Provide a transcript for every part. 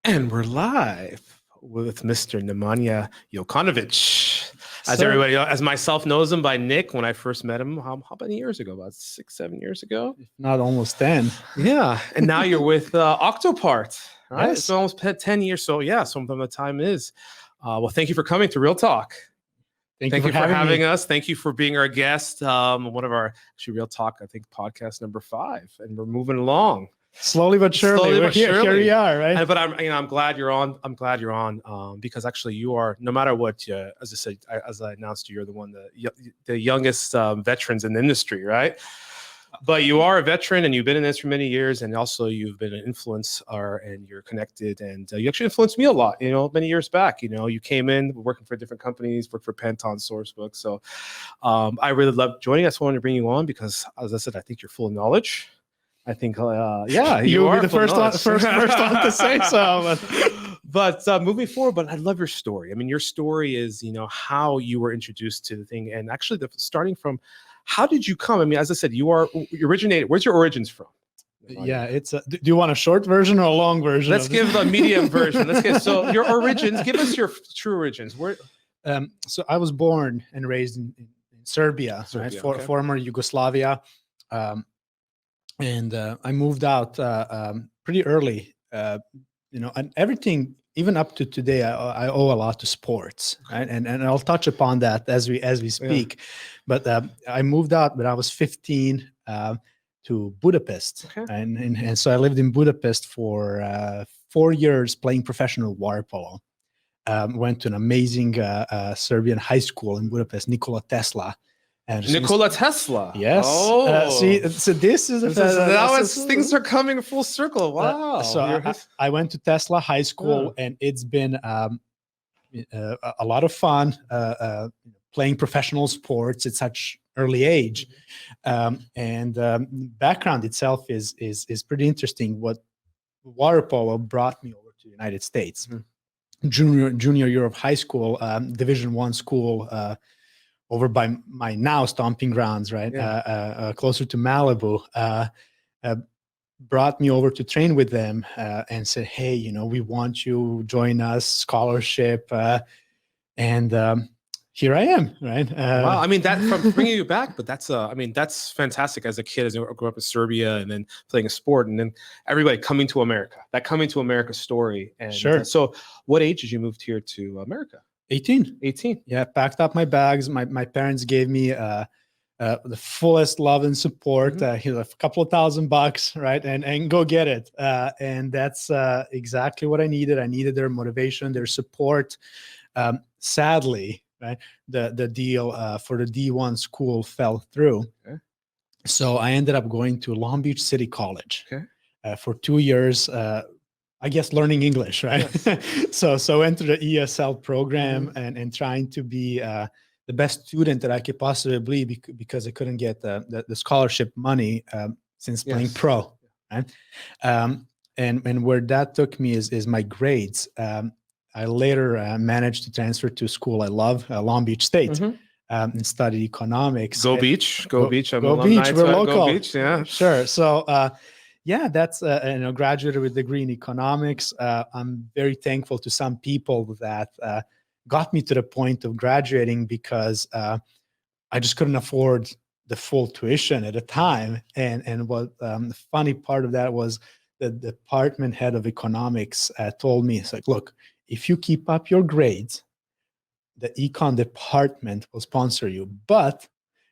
And we're live with Mr. Nemanja Jokanovic. As So- everybody, as myself knows him by Nick, when I first met him, how many years ago? About 6, 7 years ago? If not almost 10. Yeah. And now you're with Octopart, right? Yes. It's almost 10 years. So yeah, some of the time is. Well, thank you for coming to Real Talk. Thank Thank you for having me. us. Thank you for being our guest. One of our actually Real Talk, I think, podcast number 5, and we're moving along. Slowly but surely. Slowly We're but here, surely. here we are, right? But I'm glad you're on. I'm glad you're on because actually you are, no matter what, as I said, as I announced, you're the one, the youngest veterans in the industry, right? But you are a veteran and you've been in this for many years, and also you've been an influencer and you're connected, and you actually influenced me a lot, many years back. You came in working for different companies, worked for Penton Sourcebook. So I really love joining us. I wanted to bring you on because, as I said, I think you're full of knowledge. I think, yeah, You'll are be the full of first knowledge. one to say so. But moving forward, but I love your story. I mean, your story is, how you were introduced to the thing, and actually starting from, how did you come? I mean, as I said, you originated. Where's your origins from? Yeah, it's. Do you want a short version or a long version? Let's give the medium version. So your origins. Give us your true origins. Where? So I was born and raised in Serbia, right? Okay. Former Yugoslavia. And I moved out pretty early, and everything, even up to today, I owe a lot to sports, right? And I'll touch upon that as we speak. Yeah. But I moved out when I was 15 to Budapest, okay. and so I lived in Budapest for 4 years playing professional water polo. Went to an amazing Serbian high school in Budapest, Nikola Tesla. Nikola Tesla. Yes. Oh, so this is things are coming full circle. Wow. So I went to Tesla High School, and it's been a lot of fun playing professional sports at such early age. And background itself is pretty interesting. What water polo brought me over to the United States. Junior year of high school, Division I school. Over by my now stomping grounds, right? Yeah. Closer to Malibu, brought me over to train with them and said, hey, we want you, join us, scholarship. And here I am, right? Wow. I mean, that from bringing you back, but that's fantastic as a kid, as I grew up in Serbia and then playing a sport, and then everybody coming to America, that coming to America story. And sure. So what age did you move here to America? 18. Yeah, packed up my bags. My parents gave me the fullest love and support. A couple of $1,000, right, and go get it. And that's exactly what I needed. I needed their motivation, their support. Sadly, right, the deal for the D1 school fell through. Okay. So I ended up going to Long Beach City College for 2 years. I guess learning English, right? Yes. So went through the ESL program and trying to be the best student that I could possibly be because I couldn't get the scholarship money since playing pro, right? And where that took me is my grades. I later managed to transfer to a school I love, Long Beach State, and studied economics. Go Beach. Go Beach. We're local. Go Beach, yeah. Sure. So, that's graduated with a degree in economics. I'm very thankful to some people that got me to the point of graduating because I just couldn't afford the full tuition at the time. And what the funny part of that was the department head of economics told me, it's like, look, if you keep up your grades, the econ department will sponsor you, but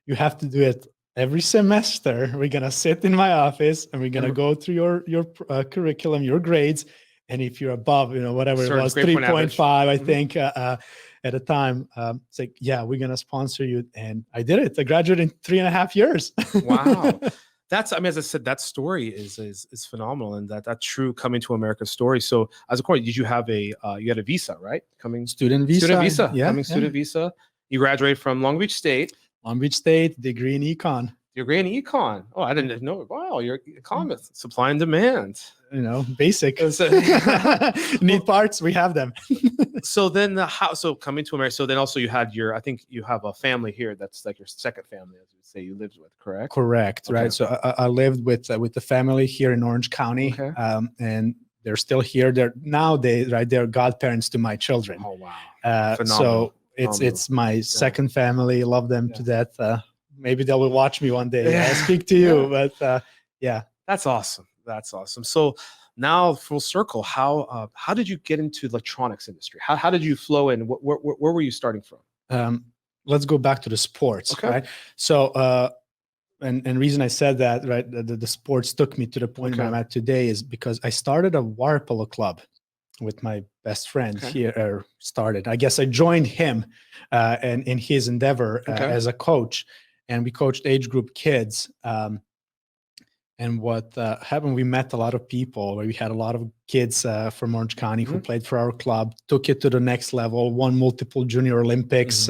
you have to do it every semester. We're going to sit in my office and we're going to go through your curriculum, your grades. And if you're above, whatever it was, 3.5, I think at the time, it's like, yeah, we're going to sponsor you. And I did it. I graduated in 3.5 years. Wow. As I said, that story is phenomenal, and that true coming to America story. So as a course, did you have you had a visa, right? Student visa. Student visa. You graduated from Long Beach State. Long Beach State, degree in econ. Degree in econ. Oh, I didn't know. Wow, you're economist. Supply and demand. Basic. Need parts, we have them. So then so coming to America, so then also you had I think you have a family here that's like your second family, as you say, you lived with, correct? Correct, okay. Right. So I lived with the family here in Orange County, and they're still here. They're nowadays, right? They're godparents to my children. Oh wow. So Phenomenal. it's my second family. Love them to death. Maybe they will watch me one day. I'll Yeah. speak to you, but yeah. That's awesome. That's awesome. So now full circle, how did you get into the electronics industry? How did you flow in? Where were you starting from? Let's go back to the sports, Okay. right? So and reason I said that, right, the sports took me to the point where I'm at today is because I started a water polo club with my best friend here. I guess I joined him and in his endeavor as a coach, and we coached age group kids. And what happened, we met a lot of people. We had a lot of kids from Orange County who played for our club, took it to the next level, won multiple junior Olympics,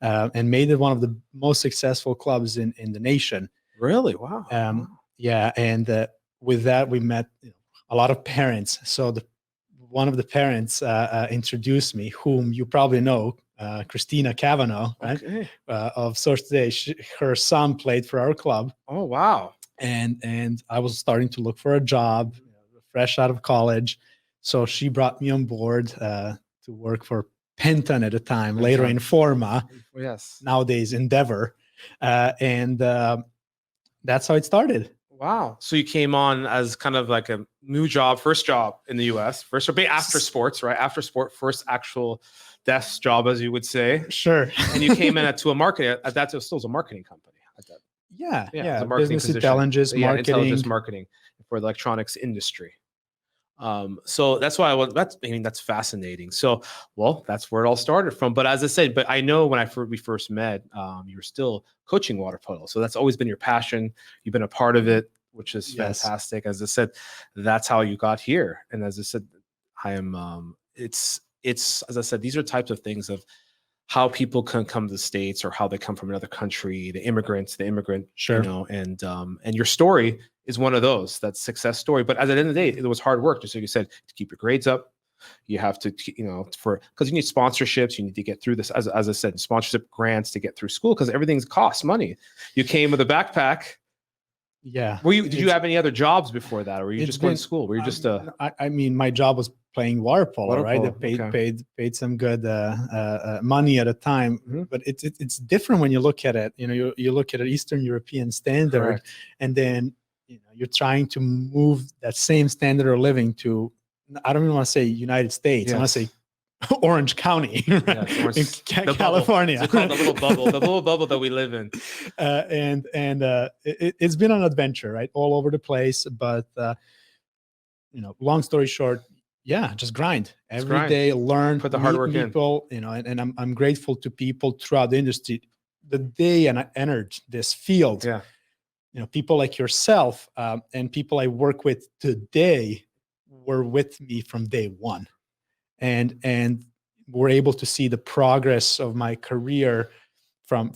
and made it one of the most successful clubs in the nation. Really? Wow. Yeah. And with that, we met a lot of parents. So one of the parents introduced me, whom you probably know, Christina Cavanaugh, right? Of Source Today. Her son played for our club. Oh, wow. And I was starting to look for a job, fresh out of college. So she brought me on board to work for Penton at the time, later Informa, nowadays Endeavor. And that's how it started. Wow. So you came on as kind of like a new job, first job in the US, after sports, right? After sport, first actual desk job, as you would say. Sure. And you came in to a marketing, at that it still was a marketing company. Yeah. Business intelligence, intelligence marketing for the electronics industry. So that's why that's fascinating. So, well, that's where it all started from. But as I said, I know when we first met, you were still coaching water polo. So that's always been your passion. You've been a part of it, which is fantastic. As I said, that's how you got here. And as I said, it's as I said, these are types of things of how people can come to the States or how they come from another country, the immigrant, and your story is one of those, that success story. But at the end of the day, it was hard work. Just like you said, to keep your grades up, you have to, because you need sponsorships, you need to get through this, as I said, sponsorship grants to get through school, because everything costs money. You came with a backpack. Yeah. Did you have any other jobs before that, or were you just going to school? Were you just I mean, my job was playing water polo, right? It paid some good money at a time, but it's different when you look at it. You look at an Eastern European standard, and then you're trying to move that same standard of living to, I don't even want to say United States. I want to say Orange County, in California. It's called the little bubble that we live in. It's been an adventure, right? All over the place. But long story short, just grind every day, learn, put the hard work people, and I'm grateful to people throughout the industry. The day I entered this field, people like yourself and people I work with today were with me from day one. And we're able to see the progress of my career from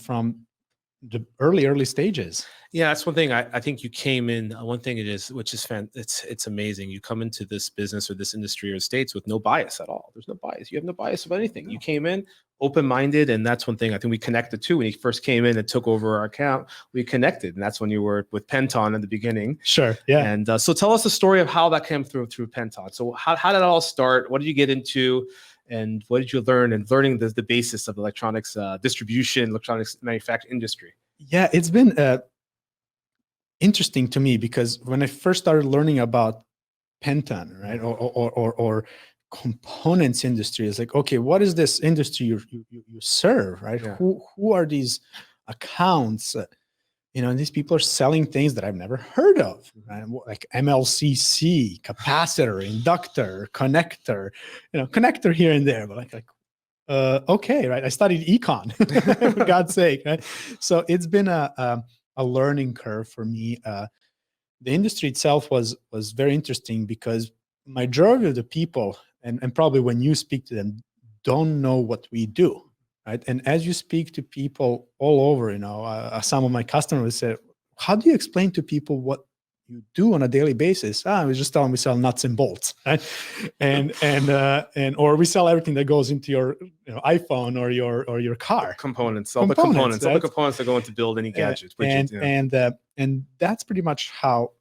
the early stages. Yeah, that's one thing. I think you came in. One thing which is it's amazing. You come into this business or this industry or States with no bias at all. There's no bias. You have no bias about anything. No. You came in open-minded, and that's one thing I think we connected too. When you first came in and took over our account, we connected, and that's when you were with Penton in the beginning. Sure. Yeah. And so tell us the story of how that came through Penton. So how did it all start? What did you get into? And what did you learn in learning the basis of electronics distribution, electronics manufacturing industry? Yeah, it's been interesting to me, because when I first started learning about Penton, right, or components industry, it's like, okay, what is this industry you serve, right? Yeah. Who are these accounts? And these people are selling things that I've never heard of, right? Like MLCC, capacitor, inductor, connector, connector here and there, but okay, right? I studied econ, for God's sake, right? So it's been a learning curve for me. The industry itself was very interesting, because majority of the people, and probably when you speak to them, don't know what we do. Right. And as you speak to people all over, some of my customers say, how do you explain to people what you do on a daily basis? I was just telling them we sell nuts and bolts, right? or we sell everything that goes into your iPhone or your car. Components, all the components that go into build any gadgets. And that's pretty much how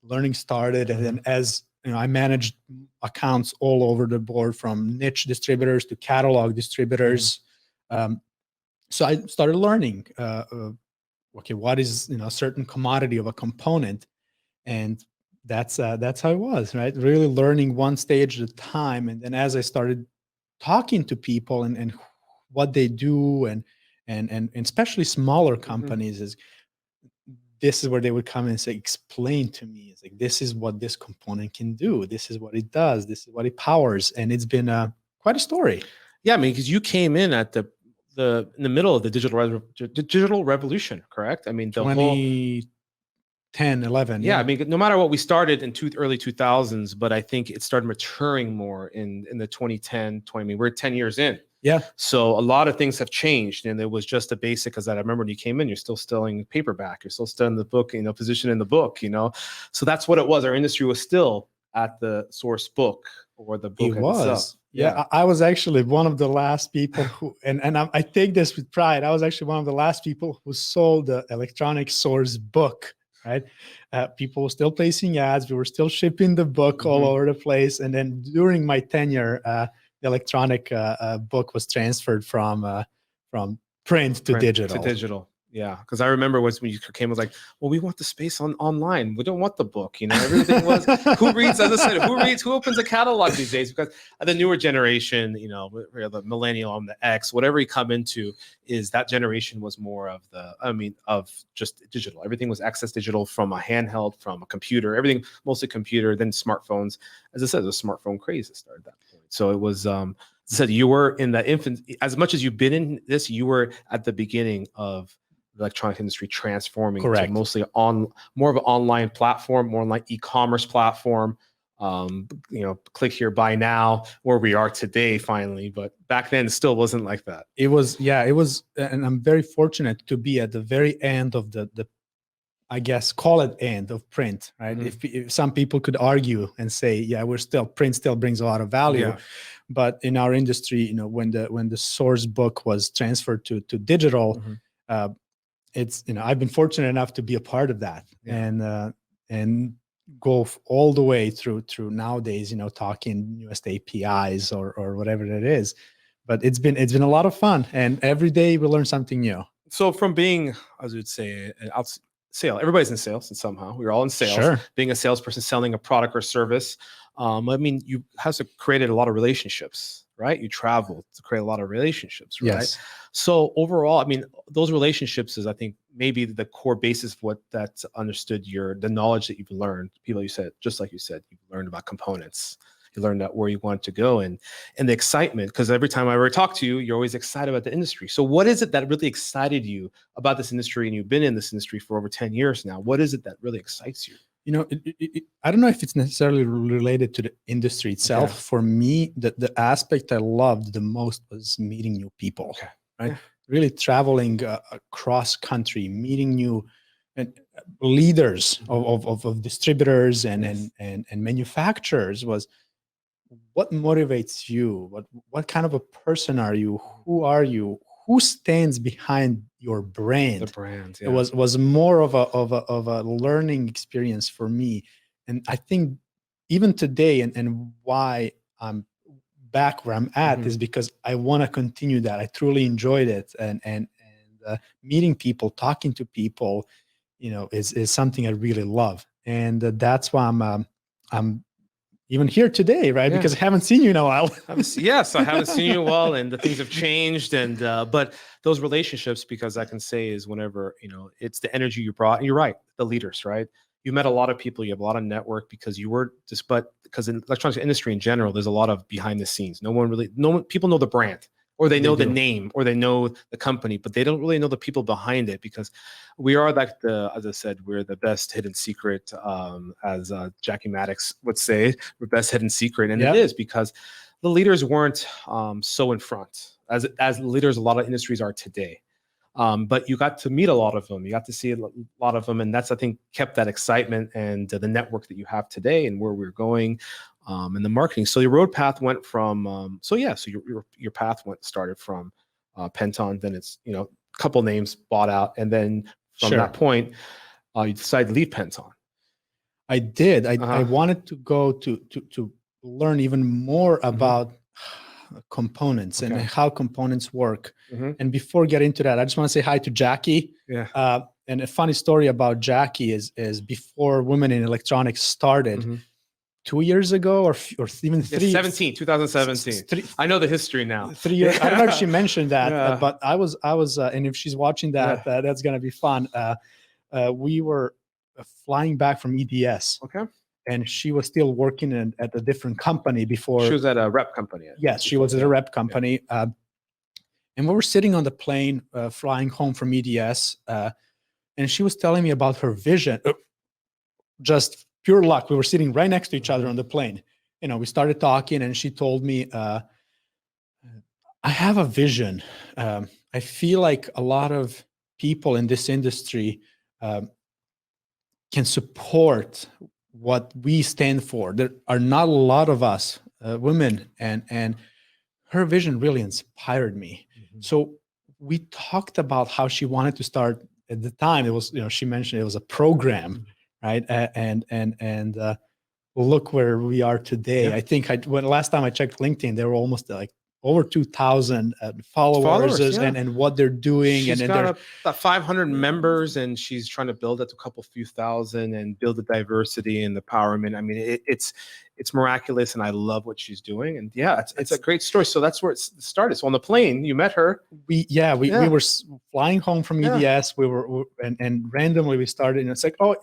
learning started. And then as I managed accounts all over the board, from niche distributors to catalog distributors. So I started learning, okay, what is, a certain commodity of a component, and that's how it was, right? Really learning one stage at a time, and then as I started talking to people and what they do, and especially smaller companies, is this is where they would come and say, explain to me. It's like, this is what this component can do. This is what it does. This is what it powers. And it's been quite a story. Yeah, I mean, because you came in at in the middle of the digital revolution, correct? I mean, the 2010, 11. Yeah, I mean, no matter what, we started in early 2000s, but I think it started maturing more in the 2010, 20. I mean, we're 10 years in. Yeah. So a lot of things have changed, and it was just a basic, because I remember when you came in, you're still selling paperback, you're still in the book, position in the book, So that's what it was. Our industry was still at the source book, or the book itself. Yeah, I was actually one of the last people who, and I take this with pride, I was actually one of the last people who sold the electronic source book, right? People were still placing ads. We were still shipping the book all over the place. And then during my tenure, the electronic book was transferred from print to digital. Yeah, because I remember when you came, was like, well, we want the space online. We don't want the book. Everything was, who reads, as I said, who opens a catalog these days? Because the newer generation, the millennial and the X, whatever you come into, is that generation was more of of just digital. Everything was access digital, from a handheld, from a computer, everything, mostly computer, then smartphones. As I said, the smartphone craze that started at that point. So it was, as I said, you were in the infant, as much as you've been in this, you were at the beginning of the electronic industry transforming to mostly more of an online platform, more like e-commerce platform. Click here, buy now, where we are today finally. But back then it still wasn't like that. It was, and I'm very fortunate to be at the very end of the I guess, call it end of print, right? If some people could argue and say, yeah, print still brings a lot of value. Yeah. But in our industry, when the source book was transferred to digital, it's, I've been fortunate enough to be a part of that, and go all the way through nowadays, talking newest APIs or whatever it is. But it's been a lot of fun, and every day we learn something new. So from being, as we would say, sale, everybody's in sales, and somehow we're all in sales. Sure. Being a salesperson selling a product or service, you have created a lot of relationships, right? You travel to create a lot of relationships, right? Yes. So overall, those relationships is, I think, maybe the core basis of what that's understood the knowledge that you've learned. People, you said, just like you said, you've learned about components. You learned that where you want to go, and the excitement, because every time I ever talk to you, you're always excited about the industry. So what is it that really excited you about this industry? And you've been in this industry for over 10 years now. What is it that really excites you? I don't know if it's necessarily related to the industry itself. Okay. For me, the aspect I loved the most was meeting new people, right? Yeah. Really traveling across country, meeting new leaders of distributors and manufacturers. Was what motivates you? What kind of a person are you? Who are you? Who stands behind your brand? The brand. Yeah. It was more of a learning experience for me, and I think even today, and why I'm back where I'm at is because I want to continue that. I truly enjoyed it, and meeting people, talking to people, is something I really love, and that's why I'm even here today, right? Yeah. Because I haven't seen you in a while. Yes, I haven't seen you in a while, and the things have changed. And but those relationships, because I can say, is whenever it's the energy you brought. And you're right, the leaders, right? You met a lot of people. You have a lot of network because you were just. But because in electronics industry in general, there's a lot of behind the scenes. People know the brand, or they know the name, or they know the company, but they don't really know the people behind it, because we are like as I said, we're the best hidden secret, as Jackie Maddox would say, we're best hidden secret. And it is because the leaders weren't so in front as leaders a lot of industries are today. But you got to meet a lot of them. You got to see a lot of them. And that's, I think, kept that excitement and the network that you have today and where we're going. And the marketing. So your road path went from, so your path started from Penton, then it's, a couple names bought out. And then from that point, you decided to leave Penton. I did. I Uh-huh. wanted to go to learn even more about components and Okay. how components work. Mhm. And before getting into that, I just want to say hi to Jackie. Yeah. And a funny story about Jackie is before Women in Electronics started, Mhm. 2 years ago or even Yeah, 3 2017. I know the history now. 3 years. I don't know if she mentioned that, Yeah. but I was, and if she's watching that, that's gonna be fun. We were flying back from EDS, Okay. and she was still working at a different company before. She was at a rep company. Yes, she was at a rep company. And we were sitting on the plane, flying home from EDS, and she was telling me about her vision. Just pure luck. We were sitting right next to each other on the plane. We started talking, and she told me, I have a vision. I feel like a lot of people in this industry can support what we stand for. There are not a lot of us women, and her vision really inspired me. So we talked about how she wanted to start. At the time, it was, she mentioned it was a program, right? And look where we are today. I think when last time I checked LinkedIn, there were almost like over 2,000 followers, and what they're doing. She's and got about 500 members, and she's trying to build it to a couple few thousand and build the diversity and the empowerment. I mean, it's miraculous, and I love what she's doing. And yeah, it's a great story. So that's where it started. So on the plane, you met her. We were flying home from EDS. We were and randomly we started, and it's like, oh,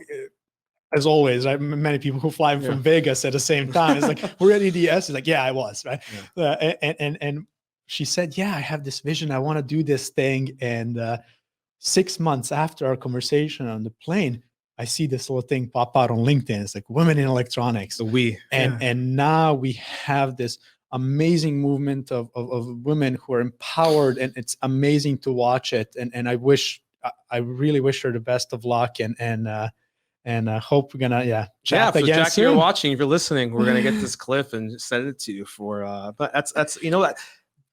as always, right? Many people who fly from Vegas at the same time. It's like, we're at EDS. It's like, yeah, I was, right? And she said, yeah, I have this vision. I want to do this thing. And 6 months after our conversation on the plane, I see this little thing pop out on LinkedIn. It's like Women in Electronics. And now we have this amazing movement of women who are empowered, and it's amazing to watch it. And I really wish her the best of luck, and hope we're gonna chat again Jackie, soon. you're watching, if you're listening, we're gonna get this clip and send it to you but that's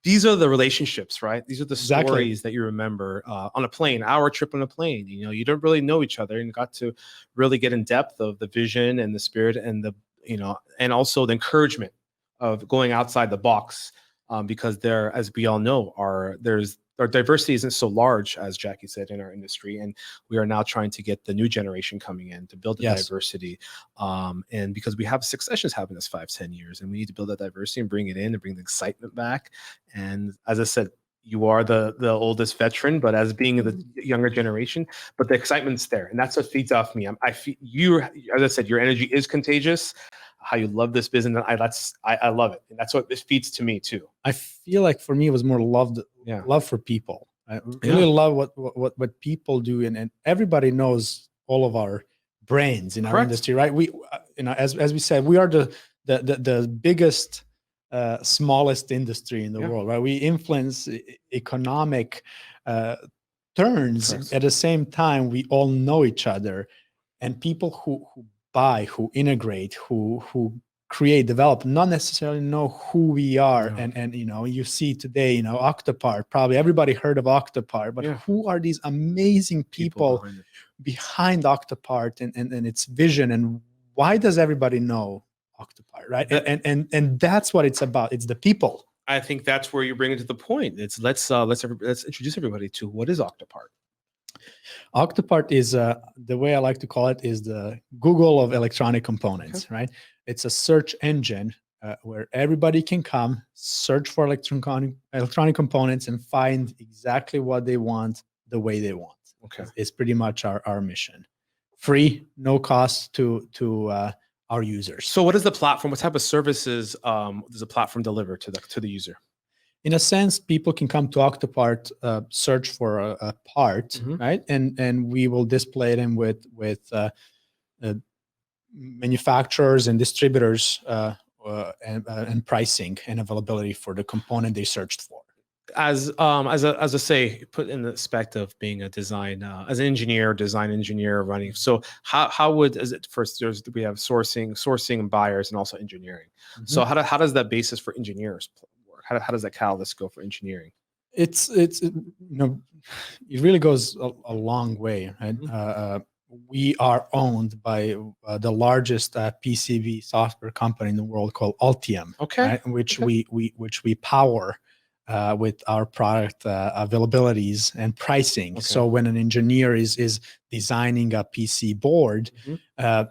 these are the relationships, right? These are the stories that you remember on a plane, our trip on a plane. You don't really know each other, and you got to really get in depth of the vision and the spirit and and also the encouragement of going outside the box, because there, as we all know, our diversity isn't so large, as Jackie said, in our industry, and we are now trying to get the new generation coming in to build the diversity. And because we have successions happening this 5-10 years, and we need to build that diversity and bring it in and bring the excitement back. And as I said, you are the oldest veteran, but as being the younger generation, but the excitement's there, and that's what feeds off me. I feel you, as I said, your energy is contagious. How you love this business, I love it, and that's what this feeds to me too. I feel like for me it was more love for people. I really love what people do, and everybody knows all of our brands in our industry, right? We, as we said, we are the biggest, smallest industry in the world, right? We influence economic turns. At the same time, we all know each other, and people who buy, who integrate, who create, develop, not necessarily know who we are. And you see today, Octopart, probably everybody heard of Octopart, but who are these amazing people behind Octopart and its vision, and why does everybody know Octopart, right? And that's what it's about. It's the people. I think that's where you bring it to the point. It's let's introduce everybody to what is Octopart. Octopart is, the way I like to call it, is the Google of electronic components, right? It's a search engine where everybody can come, search for electronic components, and find exactly what they want the way they want. It's pretty much our mission. Free, no cost to our users. So what is the platform? What type of services does the platform deliver to the user? In a sense, people can come to Octopart, search for a part, right? And we will display them with manufacturers and distributors and pricing and availability for the component they searched for. As I say, put in the aspect of being a design, as an engineer, design engineer running. So how would, as it first, we have sourcing and buyers, and also engineering. So how does that basis for engineers work? How does that catalyst go for engineering? It really goes a long way, right? we are owned by the largest PCB software company in the world called Altium, Okay. right? Which we power with our product availabilities and pricing. Okay. So when an engineer is designing a PC board,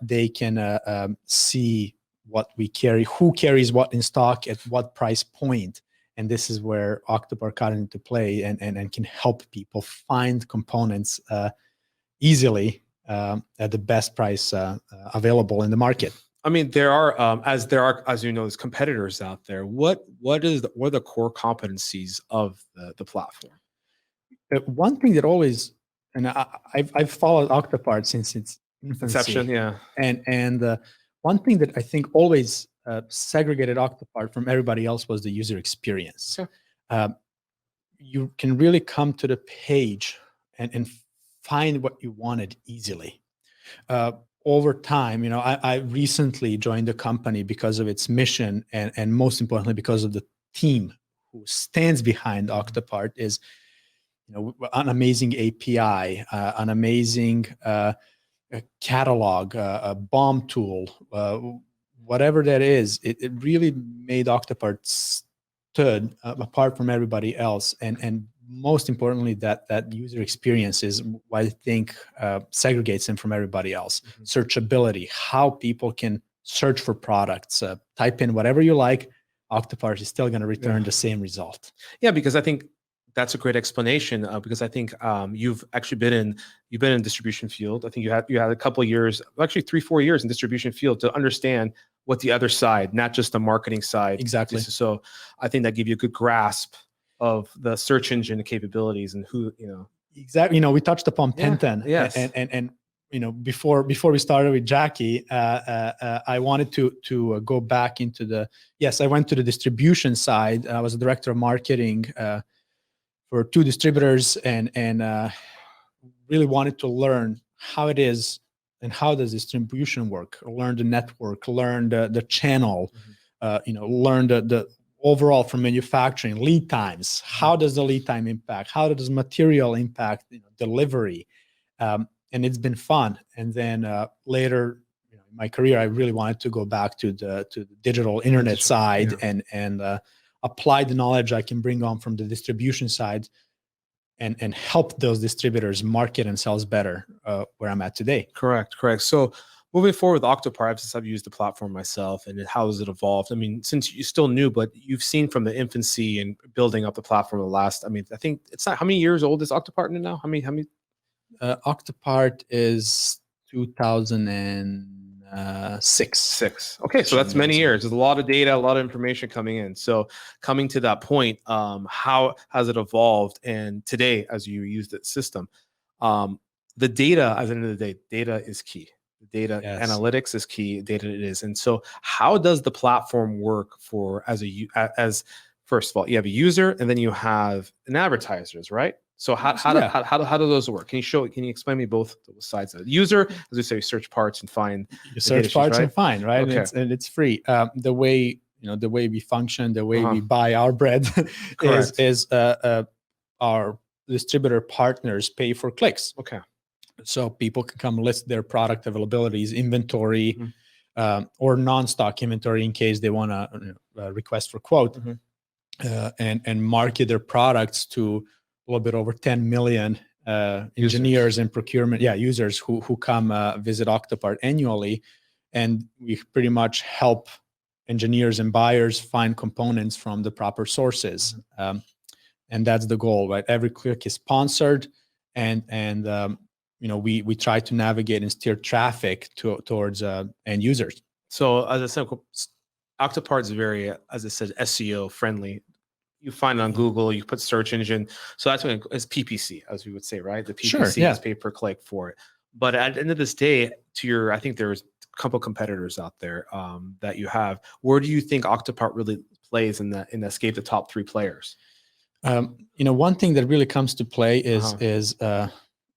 they can see what we carry, who carries what in stock at what price point. And this is where Octopart got into play and can help people find components easily at the best price available in the market. I mean, there are, as you know, there's competitors out there. What are the core competencies of the platform? One thing that always, and I've followed Octopart since its Inception, infancy, yeah. and one thing that I think always segregated Octopart from everybody else was the user experience. Sure. You can really come to the page and find what you wanted easily. Over time, you know, I recently joined the company because of its mission and most importantly because of the team who stands behind Octopart. Is, you know, an amazing API, an amazing catalog, a BOM tool, whatever that is. It really made Octopart stood apart from everybody else, and most importantly, that user experience is what I think segregates them from everybody else. Searchability, how people can search for products, type in whatever you like, Octopart is still going to return the same result. Yeah, because I think that's a great explanation. Because I think you've actually been in distribution field. I think you had a couple of years, actually 3-4 years in distribution field to understand what the other side, not just the marketing side. Exactly. So I think that gave you a good grasp of the search engine capabilities and who, you know. Exactly. You know, we touched upon Penten. Yes. And you know, before we started with Jackie, I wanted to go back into I went to the distribution side. I was a director of marketing for 2 distributors and really wanted to learn how it is and how does distribution work, learn the network, learn the channel, you know, learn the overall from manufacturing, lead times. How does the lead time impact? How does material impact, you know, delivery? And it's been fun. And then later, you know, in my career, I really wanted to go back to the digital internet side and apply the knowledge I can bring on from the distribution side and help those distributors market themselves better where I'm at today. Correct. So moving forward with Octopart, since I've used the platform myself, and how has it evolved? I mean, since you're still new, but you've seen from the infancy and building up the platform the last, I mean, I think it's not, how many years old is Octopart now? How many? Octopart is 2006. 6. Okay, so that's many years. There's a lot of data, a lot of information coming in. So coming to that point, how has it evolved? And today, as you use the system, the data, at the end of the day, data is key. The data analytics is key. Data it is. And so how does the platform work for as first of all, you have a user and then you have an advertisers, right? So how do those work? Can you explain me both sides of it? User, as we say, search parts and find. You search parts and find, right? Okay. And it's free. The way we function, the way we buy our bread is our distributor partners pay for clicks. Okay. So people can come list their product availabilities, inventory, or non-stock inventory in case they want to request for quote, and market their products to a little bit over 10 million engineers and procurement, users who come visit Octopart annually, and we pretty much help engineers and buyers find components from the proper sources, and that's the goal, right? Every click is sponsored, and you know, we try to navigate and steer traffic towards end users. So as I said, Octopart is very, as I said, SEO friendly. You find it on Google, you put search engine. So that's when it's PPC, as we would say, right? The PPC is pay per click for it. But at the end of this day, I think there's a couple competitors out there that you have. Where do you think Octopart really plays in the escape the top 3 players? You know, one thing that really comes to play is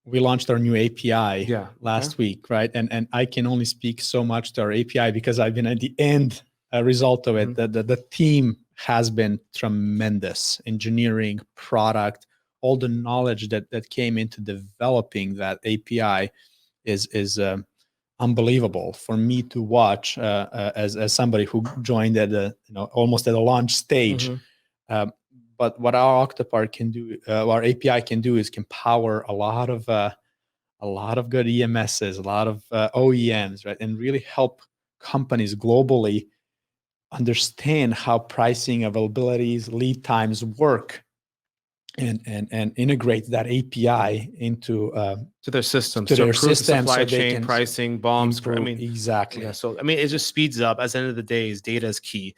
we launched our new API last week, right? And I can only speak so much to our API because I've been at the end result of it. The team has been tremendous. Engineering, product, all the knowledge that came into developing that API is unbelievable for me to watch as somebody who joined at the almost at a launch stage. Mm-hmm. But what our Octopart can do, our API can do, is can power a lot of good EMSs, a lot of OEMs, right, and really help companies globally understand how pricing, availabilities, lead times work, and integrate that API into to their systems, to to their improve the system, supply so they chain, can pricing, bombs. I improve. mean, Exactly. yeah. So I mean, it just speeds up. At the end of the day, data is key,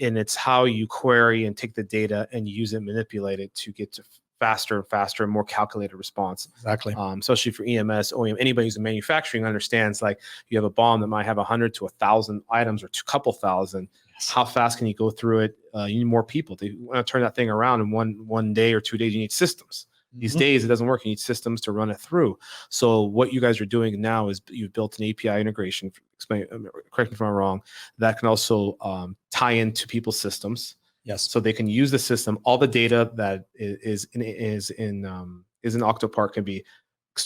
and it's how you query and take the data and use it, manipulate it to get to faster and faster and more calculated response. Exactly. Especially for EMS, OEM, anybody who's in manufacturing understands, like, you have a bomb that might have 100 to 1,000 items or a couple thousand. Yes. How fast can you go through it? You need more people. They want to turn that thing around in one day or 2 days. You need systems. These days it doesn't work. You need systems to run it through. So what you guys are doing now is you've built an API integration. Correct me if I'm wrong. That can also tie into people's systems. Yes. So they can use the system. All the data that is in Octopart can be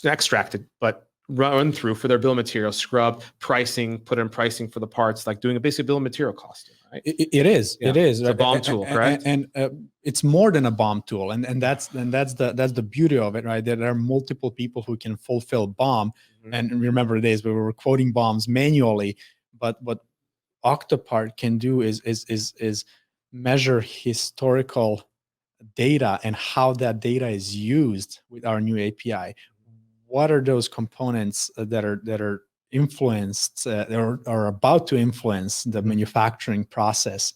extracted, but run through for their bill of material, scrubbed, pricing, put in pricing for the parts, like doing a basic bill of material costing. Right? It is. Yeah. It is. It's a BOM tool, correct? And it's more than a BOM tool, and that's the beauty of it, right? There are multiple people who can fulfill BOM. Mm-hmm. And remember the days where we were quoting BOMs manually, but what Octopart can do is measure historical data and how that data is used with our new API. What are those components that are influenced or are about to influence the manufacturing process?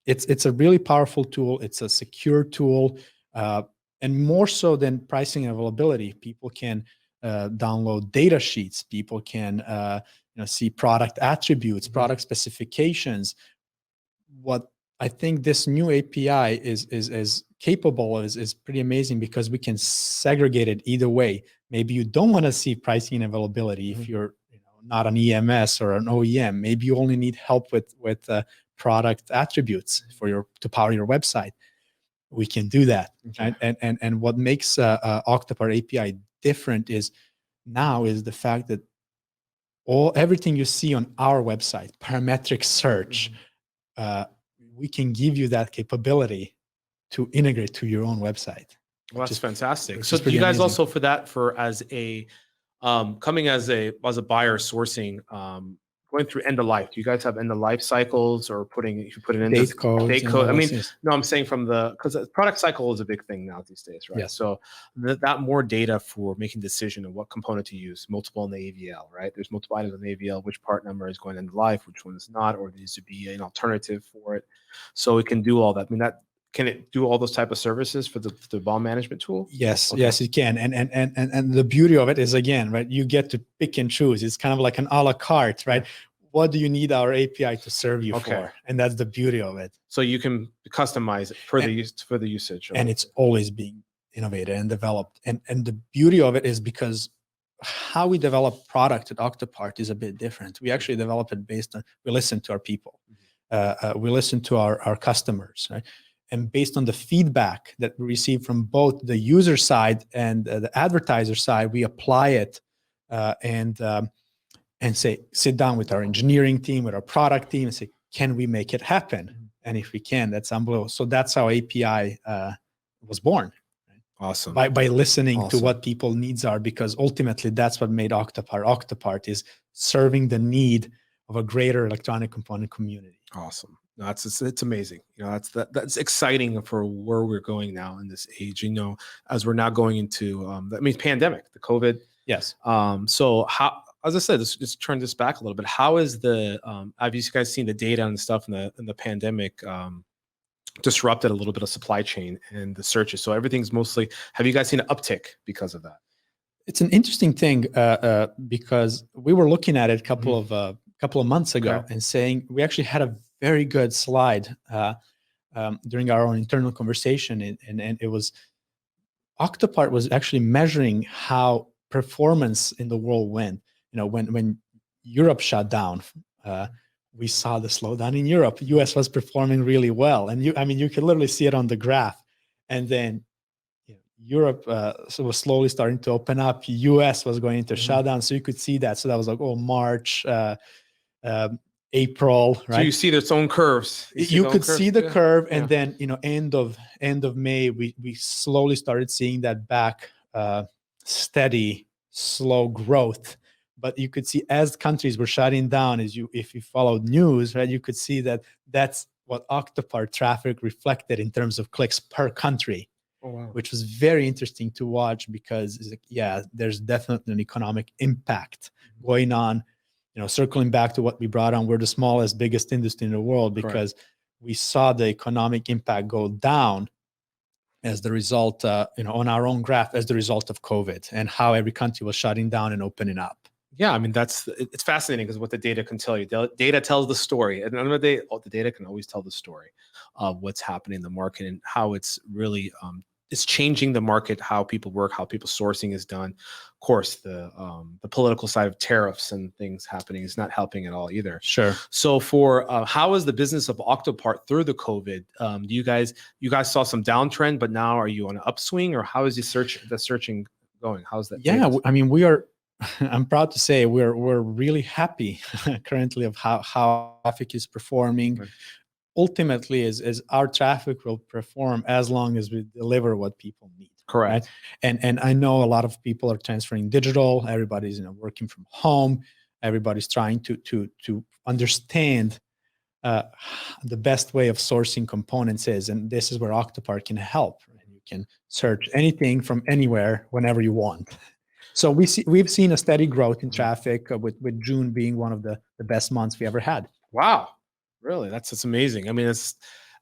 It's a really powerful tool. It's a secure tool, and more so than pricing and availability, people can download data sheets. People can see product attributes, product specifications. What I think this new API is capable of is pretty amazing, because we can segregate it either way. Maybe you don't want to see pricing and availability if you're not an EMS or an OEM. Maybe you only need help with product attributes to power your website. We can do that. Okay. Right? And what makes Octopart API different is the fact that everything you see on our website, parametric search, we can give you that capability to integrate to your own website. Well, that's fantastic. So do you guys amazing. Also coming as a buyer sourcing, going through end of life, do you guys have end of life cycles, or if you put it in date code? I mean, no, I'm saying because product cycle is a big thing now these days, right? Yes. So that more data for making decision of what component to use, multiple in the AVL, right? There's multiple items in the AVL, which part number is going end of life, which one is not, or there needs to be an alternative for it. So it can do all that. I mean, can it do all those type of services for the BOM management tool? Yes, okay. Yes, it can. And the beauty of it is, again, right, you get to pick and choose. It's kind of like an a la carte, right? What do you need our API to serve you for? And that's the beauty of it. So you can customize it for the usage. And it's always being innovated and developed. And the beauty of it is because how we develop product at Octopart is a bit different. We actually develop it based on, we listen to our people. We listen to our customers, right? And based on the feedback that we receive from both the user side and the advertiser side, we apply it and sit down with our engineering team, with our product team, and say, can we make it happen? And if we can, that's unbelievable. So that's how API was born. Right? Awesome. By listening to what people needs are, because ultimately that's what made Octopart. Octopart is serving the need of a greater electronic component community. Awesome. No, it's amazing. That's exciting for where we're going now in this age. As we're now going into pandemic, the COVID. Yes. So how, as I said, let's turn this back a little bit. How is have you guys seen the data and stuff in the pandemic disrupted a little bit of supply chain and the searches? So everything's mostly. Have you guys seen an uptick because of that? It's an interesting thing because we were looking at it a couple of months ago and saying we actually had a very good slide during our own internal conversation, and it was Octopart was actually measuring how performance in the world went. When Europe shut down, we saw the slowdown in Europe. US was performing really well, and you could literally see it on the graph. And then Europe so was slowly starting to open up. US was going into shutdown, so you could see that. So that was like, oh, March, April, right? So you see its own curves. You could see the curve, and Yeah. then end of May, we slowly started seeing that back steady, slow growth. But you could see as countries were shutting down, if you followed news, right, you could see that that's what Octopart traffic reflected in terms of clicks per country. Oh, wow. Which was very interesting to watch, because it's like, yeah, there's definitely an economic impact going on. Circling back to what we brought on, we're the smallest, biggest industry in the world, because we saw the economic impact go down as the result, on our own graph, as the result of COVID, and how every country was shutting down and opening up. Yeah, I mean, it's fascinating, because what the data can tell you. The data tells the story. At the end of the day, the data can always tell the story of what's happening in the market and how it's really it's changing the market, how people work, how people sourcing is done. Of course, the political side of tariffs and things happening is not helping at all either. Sure. So for how is the business of Octopart through the COVID? Do you guys saw some downtrend, but now are you on an upswing, or how is the searching going? How's that? Yeah, I mean, we are. I'm proud to say we're really happy currently of how traffic is performing. Right. Ultimately, is our traffic will perform as long as we deliver what people need. Correct. Right? And I know a lot of people are transferring digital. Everybody's working from home. Everybody's trying to understand the best way of sourcing components is, and this is where Octopart can help. Right? You can search anything from anywhere whenever you want. So we've seen a steady growth in traffic, with June being one of the best months we ever had. Wow. Really? That's amazing. I mean, it's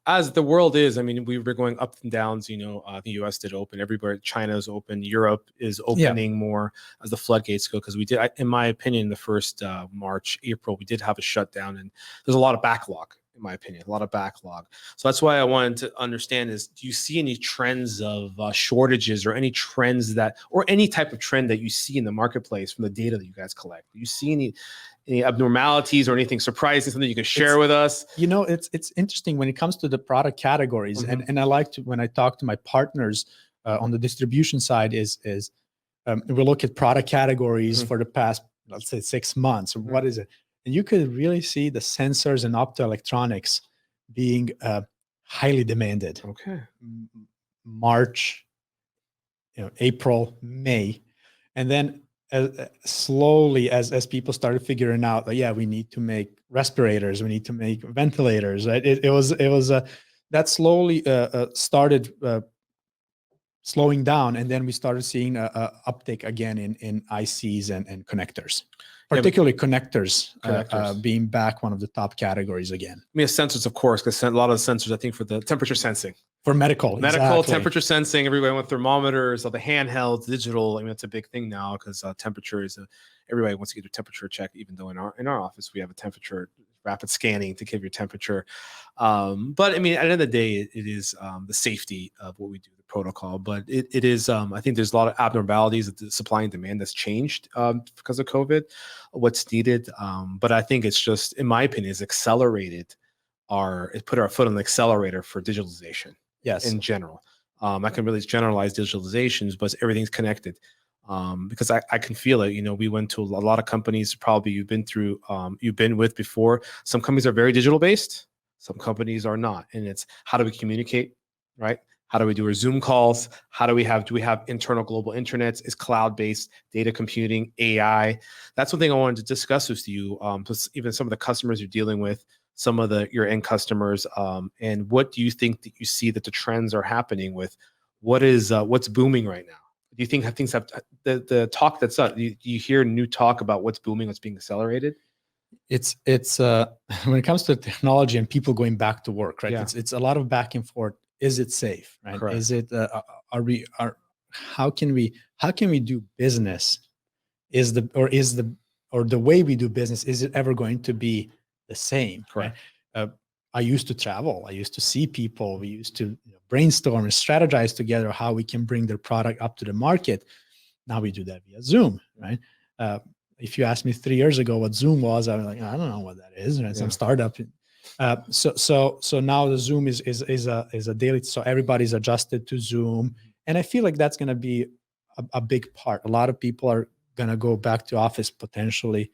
as the world is. I mean, we were going up and downs. The U.S. did open. Everywhere, China's open. Europe is opening more as the floodgates go. Because we did, in my opinion, the first March, April, we did have a shutdown, and there's a lot of backlog. In my opinion, a lot of backlog. So that's why I wanted to understand is, do you see any trends of shortages, or any trends or any type of trend that you see in the marketplace from the data that you guys collect? Do you see any abnormalities or anything surprising, something you can share with us? It's interesting when it comes to the product categories. And I like to, when I talk to my partners on the distribution side, is we look at product categories for the past, let's say, 6 months. What is it? And you could really see the sensors and optoelectronics being highly demanded. Okay. March, April, May, and then slowly, as people started figuring out that, yeah, we need to make respirators, we need to make ventilators. Right? It was that slowly started slowing down, and then we started seeing a uptick again in ICs and connectors. Particularly connectors. Being back one of the top categories again. I mean, sensors, of course, because a lot of the sensors, I think, for the temperature sensing. For medical, exactly. Temperature sensing, everybody went thermometers, all the handhelds, digital. I mean, it's a big thing now, because temperature is everybody wants to get their temperature checked, even though in our office we have a temperature rapid scanning to give your temperature. But I mean, at the end of the day, it is the safety of what we do, the protocol. But it is, I think there's a lot of abnormalities of the supply and demand that's changed because of COVID, what's needed. But I think it's just, in my opinion, is accelerated it put our foot on the accelerator for digitalization. Yes. In general. I can really generalize digitalizations, but everything's connected. Because I can feel it. We went to a lot of companies, probably you've been with before. Some companies are very digital based, some companies are not. And it's, how do we communicate, right? How do we do our Zoom calls? Do we have internal global intranets? Is cloud-based data computing, AI? That's one thing I wanted to discuss with you. Plus even some of the customers you're dealing with, some of your end customers, and what do you think that you see that the trends are happening with? What's booming right now? Do you think things have the talk that's up? Do you hear new talk about what's booming, what's being accelerated? It's when it comes to technology and people going back to work, right? Yeah. It's a lot of back and forth. Is it safe? Right? Correct. Is it? How can we do business? Or the way we do business, is it ever going to be the same? Correct. Right? I used to travel. I used to see people. We used to brainstorm and strategize together how we can bring their product up to the market. Now we do that via Zoom, right? If you asked me 3 years ago what Zoom was, I was like, I don't know what that is. Right? Some startup. So now the Zoom is a daily. So everybody's adjusted to Zoom, And I feel like that's going to be a big part. A lot of people are going to go back to office potentially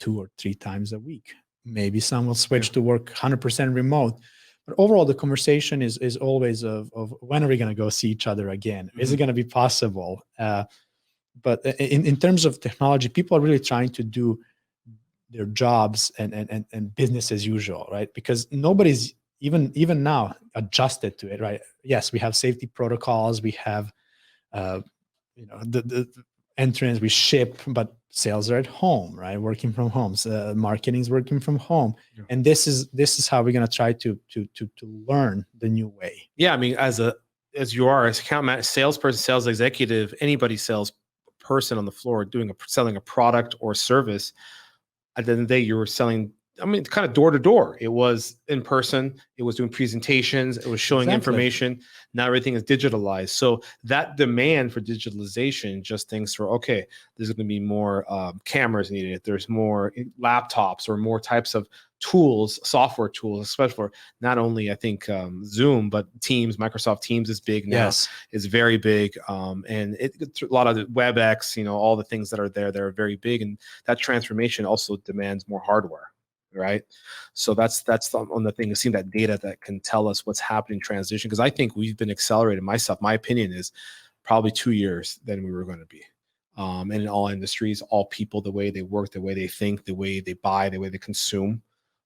2 or 3 times a week. Maybe some will switch to work 100% remote. But overall, the conversation is always of when are we going to go see each other again? Is it going to be possible? But in terms of technology, people are really trying to do their jobs and business as usual, right? Because nobody's even now adjusted to it, right? Yes, we have safety protocols, we have the entrance, we ship, but sales are at home, right? Working from home, so marketing is working from home, and this is how we're going to try to learn the new way. Yeah, I mean, as you are as account manager, salesperson, sales executive, anybody sales person on the floor selling a product or service, at the end of the day, you were selling, I mean, kind of door to door. It was in person. It was doing presentations. It was showing information. Now everything is digitalized. So that demand for digitalization just thinks for, okay, there's going to be more cameras needed. There's more laptops or more types of tools, software tools, especially for not only, I think, Zoom, but Teams. Microsoft Teams is big now. Yes. It's very big. And it's a lot of the WebEx, all the things that are there, they're very big. And that transformation also demands more hardware. Right. So that's on the thing, to see that data that can tell us what's happening in transition. Because I think we've been accelerated. My opinion is probably 2 years than we were going to be. And in all industries, all people, the way they work, the way they think, the way they buy, the way they consume.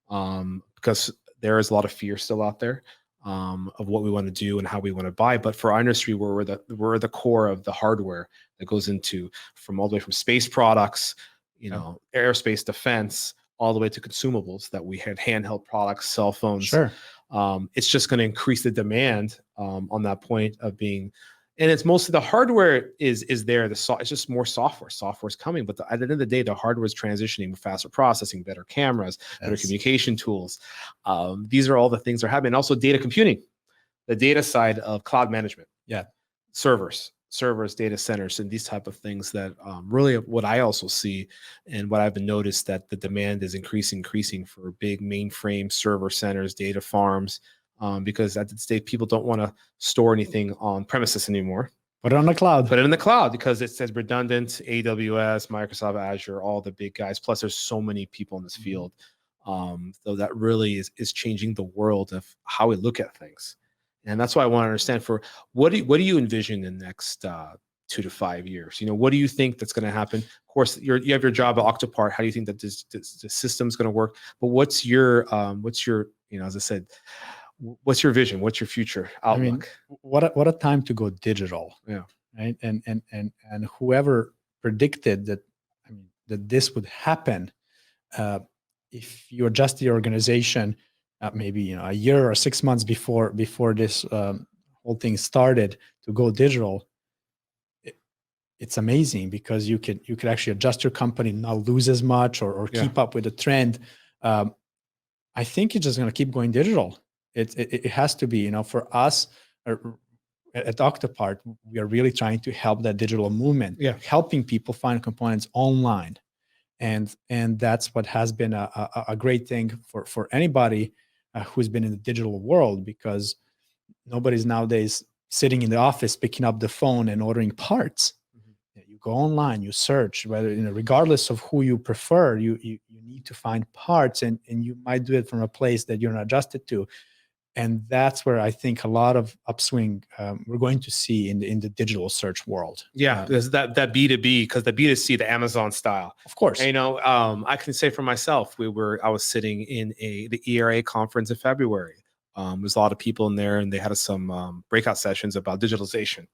Because there is a lot of fear still out there of what we want to do and how we want to buy. But for our industry, we're the core of the hardware that goes into from all the way from space products, aerospace defense, all the way to consumables that we had, handheld products, cell phones. Sure. It's just going to increase the demand on that point of being, and it's mostly the hardware is there. It's just more software. Software's coming, but at the end of the day, the hardware is transitioning with faster processing, better cameras, better communication tools. These are all the things that are happening. Also, data computing, the data side of cloud management. Yeah, servers, data centers, and these type of things that really what I also see and what I've been noticed that the demand is increasing for big mainframe server centers, data farms, because at the state people don't want to store anything on premises anymore. Put it on the cloud. Put it in the cloud because it says redundant, AWS, Microsoft Azure, all the big guys. Plus, there's so many people in this field. So that really is changing the world of how we look at things. And that's why I want to understand for what do you envision in the next 2 to 5 years? What do you think that's going to happen? Of course, you have your job at Octopart. How do you think that this system's going to work? But what's your as I said, what's your vision? What's your future outlook? I mean, what a time to go digital. Yeah. Right. And whoever predicted that, that this would happen, if you adjust the organization, maybe a year or 6 months before this whole thing started to go digital, it's amazing because you could actually adjust your company, not lose as much or keep up with the trend. I think it's just going to keep going digital. It has to be. For us at Octopart, we are really trying to help that digital movement, helping people find components online, and that's what has been a great thing for anybody who's been in the digital world, because nobody's nowadays sitting in the office picking up the phone and ordering parts. You go online, you search, whether regardless of who you prefer, you need to find parts, and you might do it from a place that you're not adjusted to. And that's where I think a lot of upswing we're going to see in the digital search world. Yeah, there's that B2B, because the B2C, the Amazon style. Of course. And, I can say for myself, I was sitting in the ERA conference in February. There's a lot of people in there, and they had some breakout sessions about digitalization.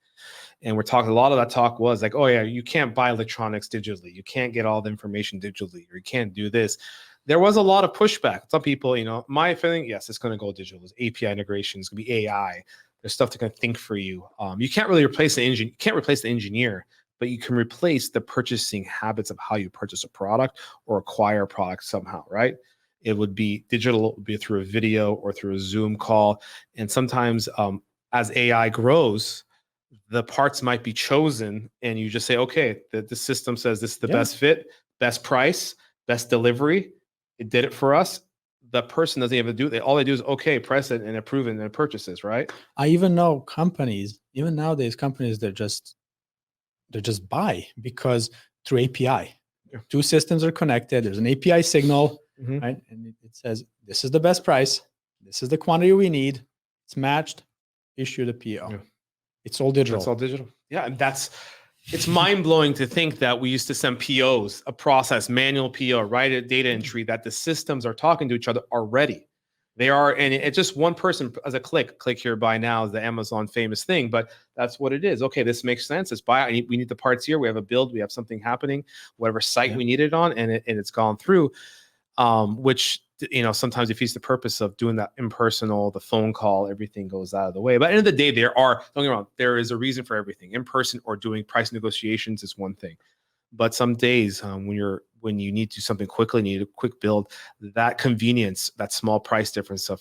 And we're talking, a lot of that talk was like, oh yeah, you can't buy electronics digitally. You can't get all the information digitally, or you can't do this. There was a lot of pushback. Some people, my feeling, yes, it's going to go digital. There's API integration. It's going to be AI. There's stuff that can think for you. You can't really replace the engine. You can't replace the engineer, but you can replace the purchasing habits of how you purchase a product or acquire a product somehow, right? It would be digital, it would be through a video or through a Zoom call. And sometimes as AI grows, the parts might be chosen, and you just say, okay, the system says this is the best fit, best price, best delivery. It did it for us. the person doesn't even do it. All they do is, okay, press it and approve it and it purchases, right? I even know companies, even nowadays, companies that just buy because through API. Yeah. Two systems are connected. There's an API signal, Mhm. right? And it says, this is the best price. This is the quantity we need. It's matched. Issue the PO. Yeah. It's all digital. It's all digital. Yeah, and it's mind blowing to think that we used to send POs, a process, manual PO, write a data entry, that the systems are talking to each other already. They are, and it's just one person as a click here, buy now is the Amazon famous thing, but that's what it is. Okay, this makes sense. It's buy. We need the parts here. We have a build. We have something happening, whatever site we need it on, and it's gone through. Which, sometimes defeats the purpose of doing that impersonal, the phone call, everything goes out of the way. But at the end of the day, don't get me wrong, there is a reason for everything. In person or doing price negotiations is one thing. But some days when you need to do something quickly, you need a quick build, that convenience, that small price difference of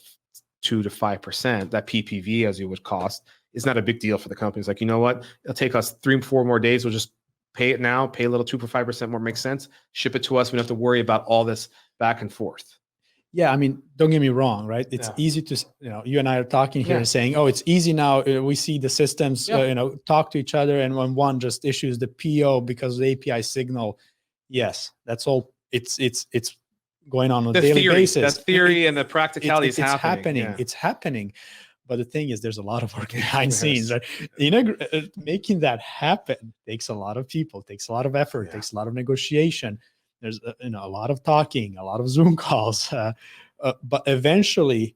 2 to 5%, that PPV as it would cost, is not a big deal for the company. It's like, you know what, it'll take us 3-4 more days. We'll just pay it now, pay a little 2 for 5% more, makes sense. Ship it to us. We don't have to worry about all this back and forth. Yeah, I mean, don't get me wrong, right? It's easy to, you and I are talking here and saying, oh, it's easy now. We see the systems, talk to each other, and when one just issues the PO because of the API signal, yes, that's all. It's going on a daily basis. That theory and the practicality is happening. It's happening. But the thing is, there's a lot of work behind scenes, right? Making that happen takes a lot of people, takes a lot of effort, takes a lot of negotiation. There's a lot of talking, a lot of Zoom calls, but eventually,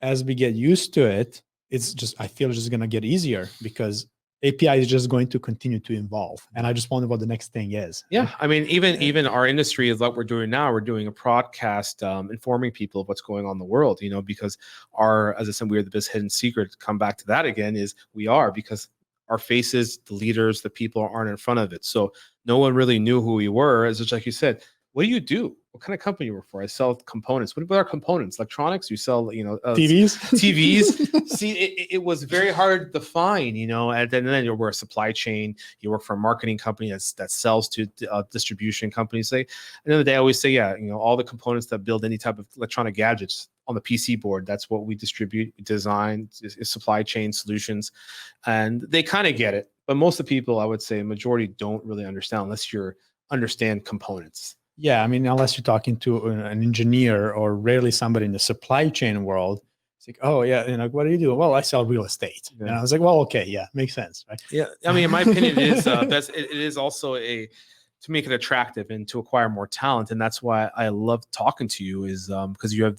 as we get used to it, I feel it's just going to get easier because API is just going to continue to evolve, and I just wonder what the next thing is. Yeah, right? I mean, even our industry is what we're doing now. We're doing a podcast informing people of what's going on in the world. Because as I said, we are the best hidden secret. Come back to that again is because our faces, the leaders, the people aren't in front of it. So no one really knew who we were. It's just like you said, what do you do? What kind of company you work for? I sell components. What about our components? Electronics? You sell, TVs? TVs. See, it was very hard to define, and then you work a supply chain. You work for a marketing company that sells to distribution companies. At the end of the day, I always say, all the components that build any type of electronic gadgets on the PC board, that's what we distribute, design, supply chain solutions. And they kind of get it. But most of the people, I would say, majority don't really understand unless you understand components. Yeah, I mean, unless you're talking to an engineer or rarely somebody in the supply chain world, it's like, oh yeah, what do you do? Well, I sell real estate. Yeah. And I was like, well, okay, yeah, makes sense, right? Yeah, I mean, in my opinion, it is also to make it attractive and to acquire more talent, and that's why I love talking to you is because you have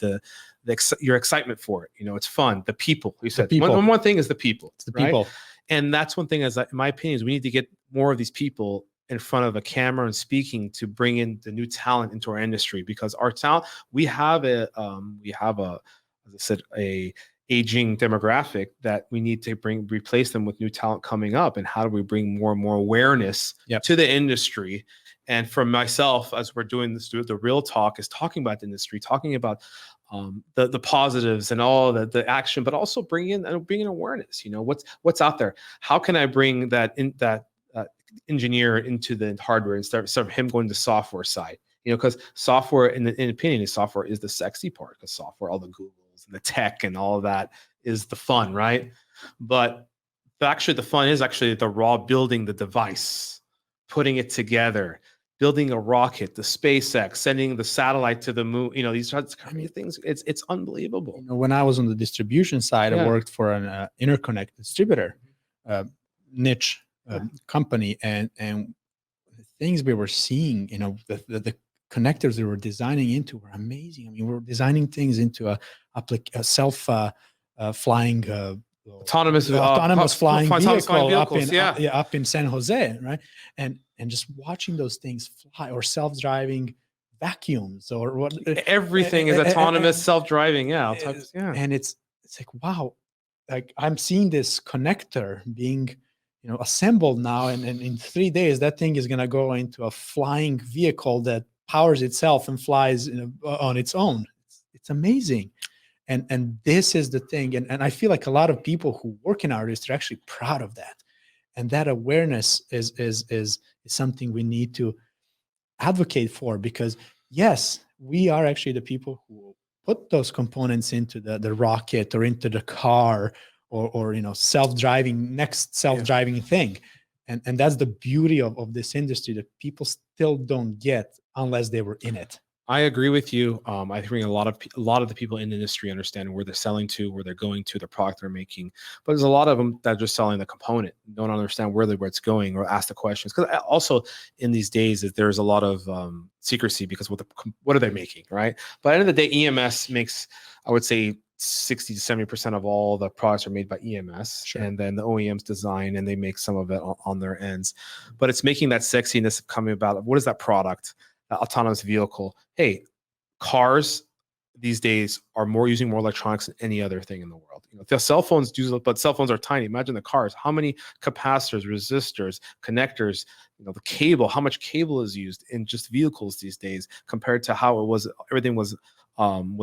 your excitement for it. It's fun. The people, you said. One thing is the people. It's the people, and that's one thing. In my opinion, is we need to get more of these people in front of a camera and speaking to bring in the new talent into our industry, because our talent, we have as I said, a aging demographic that we need to replace them with new talent coming up. And how do we bring more and more awareness to the industry? And for myself, as we're doing this, the real talk is talking about the industry, talking about the positives and all the action, but also bringing in awareness. What's out there? How can I bring that engineer into the hardware instead of him going to the software side? Because software, in opinion, software is the sexy part. Because software, all the Googles and the tech and all of that is the fun, right? But the fun is actually the raw building the device, putting it together, building a rocket, the SpaceX, sending the satellite to the moon. These kind of things. It's unbelievable. When I was on the distribution side, I worked for an interconnect distributor, niche company, and the things we were seeing, the connectors we were designing into were amazing. I mean, we were designing things into a self flying autonomous flying vehicle up in San Jose, right? And just watching those things fly, or self-driving vacuums, or what, everything is autonomous, self-driving. And it's like, wow, like I'm seeing this connector being assembled now, and in 3 days that thing is going to go into a flying vehicle that powers itself and flies on its own. It's amazing. And this is the thing, and I feel like a lot of people who work in our industry are actually proud of that, and that awareness is something we need to advocate for, because yes, we are actually the people who put those components into the rocket or into the car or self-driving, next self-driving thing. And that's the beauty of this industry that people still don't get unless they were in it. I agree with you. I think a lot of the people in the industry understand where they're selling to, where they're going to, the product they're making. But there's a lot of them that are just selling the component, don't understand where it's going or ask the questions. Because also in these days, there's a lot of secrecy because what are they making, right? But at the end of the day, EMS makes, I would say, 60 to 70% of all the products are made by EMS, Sure. and then the OEMs design and they make some of it on their ends. But it's making that sexiness coming about. What is that product? Autonomous vehicle. Hey, cars these days are using more electronics than any other thing in the world. The cell phones do, but cell phones are tiny. Imagine the cars. How many capacitors, resistors, connectors, the cable, how much cable is used in just vehicles these days compared to how it was, everything was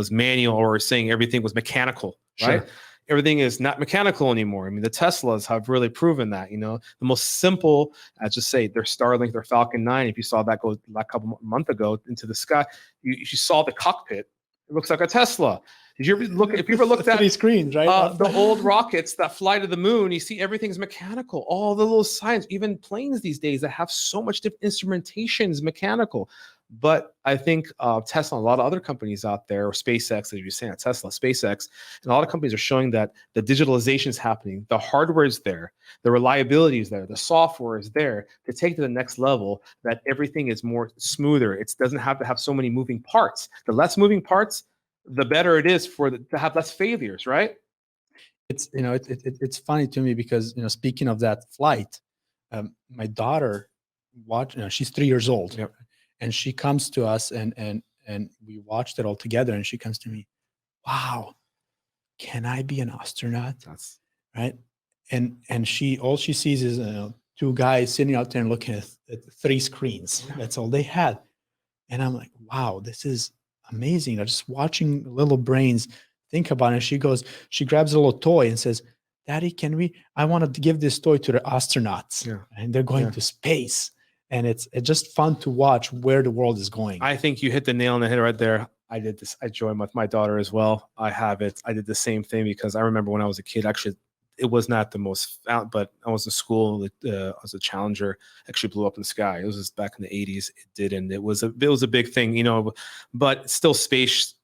manual, or saying everything was mechanical, right? Sure. Everything is not mechanical anymore. I mean, the Teslas have really proven that, the most simple, just say their Starlink, their Falcon 9, if you saw that go a couple months ago into the sky, you saw the cockpit, it looks like a Tesla. Did you ever look, if you ever looked at 3 screens, right? the old rockets that fly to the moon, you see everything's mechanical. All the little signs, even planes these days that have so much different instrumentation is mechanical. But I think Tesla and a lot of other companies out there, or SpaceX, as you're saying, Tesla, SpaceX, and a lot of companies are showing that the digitalization is happening. The hardware is there. The reliability is there. The software is there to take to the next level, that everything is more smoother. It doesn't have to have so many moving parts. The less moving parts, the better it is to have less failures, right? It's it's funny to me because speaking of that flight, my daughter she's 3 years old. Yep. And she comes to us and we watched it all together, and she comes to me, wow, can I be an astronaut? That's right. And all she sees is 2 guys sitting out there and looking at 3 screens. That's all they had. And I'm like, wow, this is amazing. I'm just watching little brains think about it. She grabs a little toy and says, Daddy, I want to give this toy to the astronauts. Yeah. And they're going to space. And it's just fun to watch where the world is going. I think you hit the nail on the head right there. I did this. I joined with my daughter as well. I have it. I did the same thing because I remember when I was a kid, actually, it was not the most, but I was in school. I was a Challenger, actually blew up in the sky. It was just back in the 80s. It did. And it was a big thing, but still space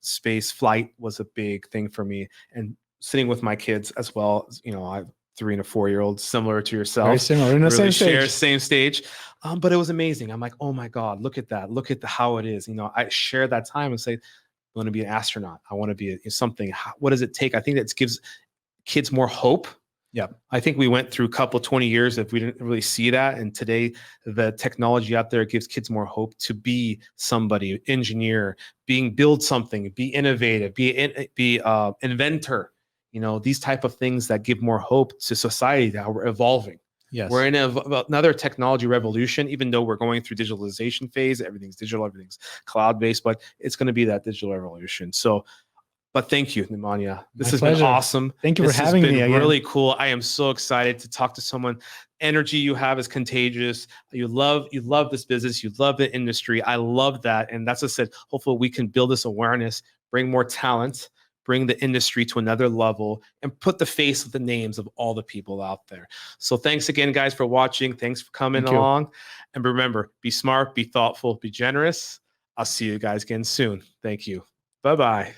flight was a big thing for me. And sitting with my kids as well, I have 3 and a 4-year-old, similar to yourself. Very similar, in the really same stage. But it was amazing. I'm like, oh my God, look at that. Look at how it is. I share that time and say, I want to be an astronaut. I want to be something. What does it take? I think that gives kids more hope. Yeah. I think we went through a couple 20 years if we didn't really see that. And today the technology out there gives kids more hope to be somebody, engineer, build something, be innovative, be inventor. These type of things that give more hope to society that we're evolving. Yes. We're in another technology revolution, even though we're going through digitalization phase. Everything's digital, everything's cloud-based, but it's going to be that digital revolution. So, but thank you, Nemanja. This has been awesome. Thank you for having me again. Really cool. I am so excited to talk to someone. Energy you have is contagious. You love this business. You love the industry. I love that. And that's what I said. Hopefully we can build this awareness, bring more talent, bring the industry to another level, and put the face with the names of all the people out there. So thanks again, guys, for watching. Thanks for coming along. And remember, be smart, be thoughtful, be generous. I'll see you guys again soon. Thank you. Bye-bye.